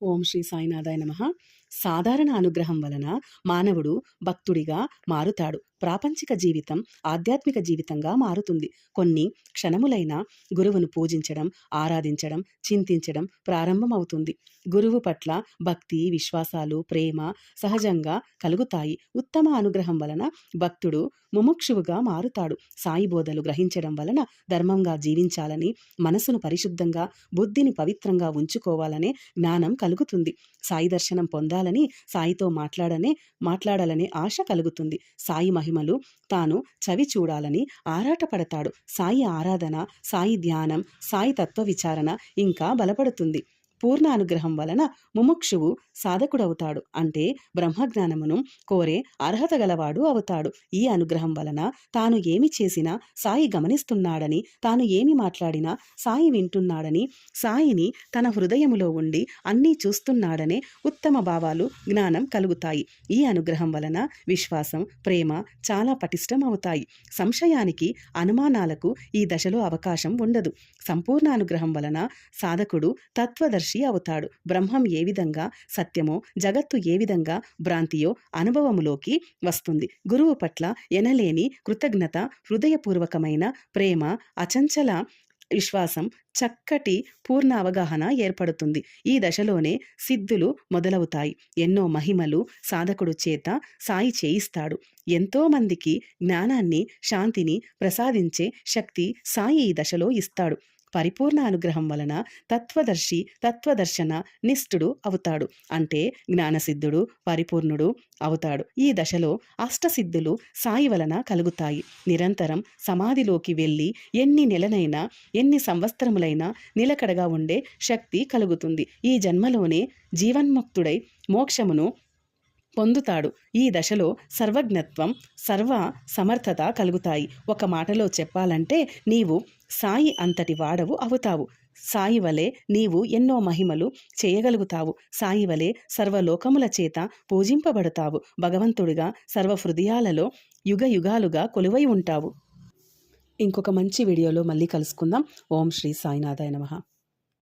ఓం శ్రీ సాయినాథాయ నమః. సాధారణ అనుగ్రహం వలన మానవుడు భక్తుడిగా మారుతాడు. ప్రాపంచిక జీవితం ఆధ్యాత్మిక జీవితంగా మారుతుంది. కొన్ని క్షణములైన గురువును పూజించడం, ఆరాధించడం, చింతించడం ప్రారంభమవుతుంది. గురువు పట్ల భక్తి, విశ్వాసాలు, ప్రేమ సహజంగా కలుగుతాయి. ఉత్తమ అనుగ్రహం వలన భక్తుడు ముముక్షువుగా మారుతాడు. సాయి బోధలు గ్రహించడం వలన ధర్మంగా జీవించాలని, మనసును పరిశుద్ధంగా, బుద్ధిని పవిత్రంగా ఉంచుకోవాలనే జ్ఞానం కలుగుతుంది. సాయి దర్శనం పొందాలని, సాయితో మాట్లాడాలనే ఆశ కలుగుతుంది. సాయి మహిమలు తాను చవి చూడాలని ఆరాటపడతాడు. సాయి ఆరాధన, సాయి ధ్యానం, సాయి తత్వ విచారణ ఇంకా బలపడుతుంది. పూర్ణ అనుగ్రహం వలన ముముక్షువు సాధకుడవుతాడు. అంటే బ్రహ్మజ్ఞానమును కోరే అర్హత గలవాడు అవుతాడు. ఈ అనుగ్రహం వలన తాను ఏమి చేసినా సాయి గమనిస్తున్నాడని, తాను ఏమి మాట్లాడినా సాయి వింటున్నాడని, సాయిని తన హృదయములో ఉండి అన్నీ చూస్తున్నాడనే ఉత్తమ భావాలు, జ్ఞానం కలుగుతాయి. ఈ అనుగ్రహం వలన విశ్వాసం, ప్రేమ చాలా పటిష్టం అవుతాయి. సంశయానికి, అనుమానాలకు ఈ దశలో అవకాశం ఉండదు. సంపూర్ణ అనుగ్రహం వలన సాధకుడు తత్వదర్శి అవుతాడు. బ్రహ్మం ఏ విధంగా సత్యమో, జగత్తు ఏ విధంగా భ్రాంతియో అనుభవములోకి వస్తుంది. గురువు పట్ల ఎనలేని కృతజ్ఞత, హృదయపూర్వకమైన ప్రేమ, అచంచల విశ్వాసం, చక్కటి పూర్ణ అవగాహన ఏర్పడుతుంది. ఈ దశలోనే సిద్ధులు మొదలవుతాయి. ఎన్నో మహిమలు సాధకుడు చేత సాయి చేయిస్తాడు. ఎంతో మందికి జ్ఞానాన్ని, శాంతిని ప్రసాదించే శక్తి సాయి ఈ దశలో ఇస్తాడు. పరిపూర్ణ అనుగ్రహం వలన తత్వదర్శి, తత్వదర్శన నిష్ఠుడు అవుతాడు. అంటే జ్ఞానసిద్ధుడు, పరిపూర్ణుడు అవుతాడు. ఈ దశలో అష్టసిద్ధులు సాయి వలన కలుగుతాయి. నిరంతరం సమాధిలోకి వెళ్ళి ఎన్ని నెలనైనా, ఎన్ని సంవత్సరములైనా నిలకడగా ఉండే శక్తి కలుగుతుంది. ఈ జన్మలోనే జీవన్ముక్తుడై మోక్షమును పొందుతాడు. ఈ దశలో సర్వజ్ఞత్వం, సర్వ సమర్థత కలుగుతాయి. ఒక మాటలో చెప్పాలంటే నీవు సాయి అంతటి వాడవు అవుతావు. సాయి వలె నీవు ఎన్నో మహిమలు చేయగలుగుతావు. సాయి వలె సర్వలోకముల చేత పూజింపబడతావు. భగవంతుడిగా సర్వ హృదయాలలో యుగ యుగాలుగా కొలువై ఉంటావు. ఇంకొక మంచి వీడియోలో మళ్ళీ కలుసుకుందాం. ఓం శ్రీ సాయినాథాయ నమః.